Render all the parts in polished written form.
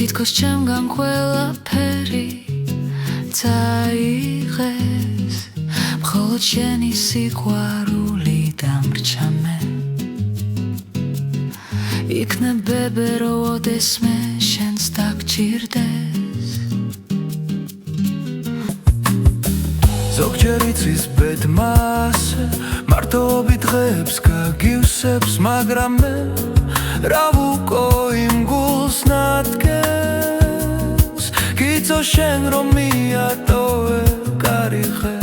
თითქოს ჩემგან ყველაფერი წაიღეს მხოლოდ შენი სიყვარული დამრჩა მე იქნებ ბებერო ოდესმე შენს დაგჭირდეს ზოგჯერ იცის ბედმას მარტოობით დღეებს გაგივსებს მაგრამ მე რა ვუკო იმ გულს ნადგეს გიწო შენ რომ მიატოვე კარიხე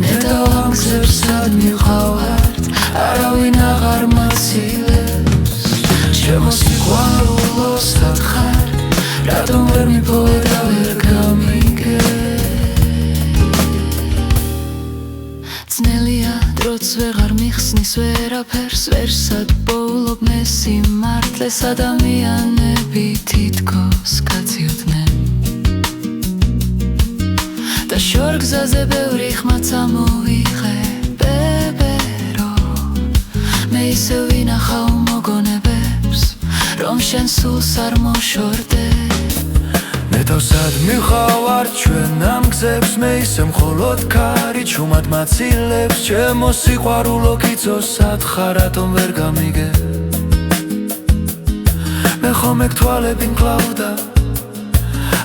ნეტავ ამ გზებს სად მივყავართ არავინ აღარ მაცილებს ჩემო სიყვარულო სად ხარ რატომ ვერ მიპოვე და ვერ გამიგე ძნელია დროც ვეღარ მიხსნის ვერაფერს ვერსად პოულობ მე სიმართლეს ადამიანები თითქოს გაწიოდნენ და შორგზაზე ბევრი ხმა წამოვიღე ბებერო მე ისე ვინახავ მოგონებებს რომ შენ სულს არ მოშორდე ნეტავ სად მივყავართ ჩვენ ამ გზებს მე ისე მხოლოდ ქარი ჩუმად მაცილებს ჩემო სიყვარულო გიწო სად ხარ რატომ ვერ გამიგე მე ხომ ეგ თვალები მკლავდა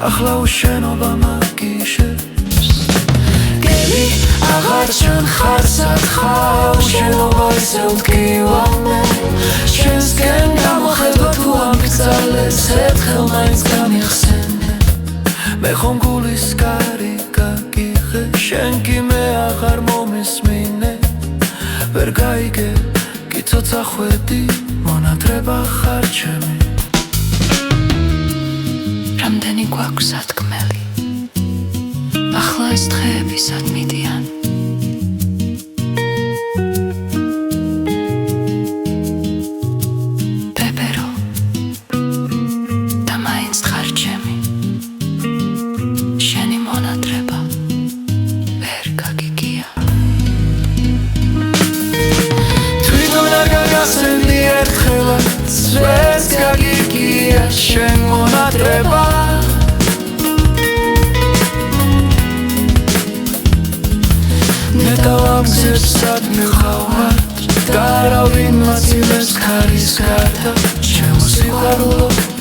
ახლა უშენობა მაგიშებს გელი აღარ ჩვენ ხარ სად ხარ უშენობა ისე უთქივა მე შენსკენ გამოხედვა თუ ამ ბრძალეს ერთხელ მაინც გამიხსენე მე ხომ გულის კარი გაგიღე შენ კი მე აღარ მომესმინე ვერ გაიგე გიწოცა ხვედი მონათრება ხარ ჩემი რამდენი გვაქვს სათქმელი ახლა ეს დღეები სად მიდიან ბებერო და მაინც ხარ ჩემი შენი მონათრება ვერ გაგიგია თვითონ არ გაგახსენდი ერთხელაც ვერც გაგიგია შენ მონათრება ნეტავ ამ გზებს სად მივყავართ და არავინ მაცილებს ქარის გარდა ჩემო სიყვარულო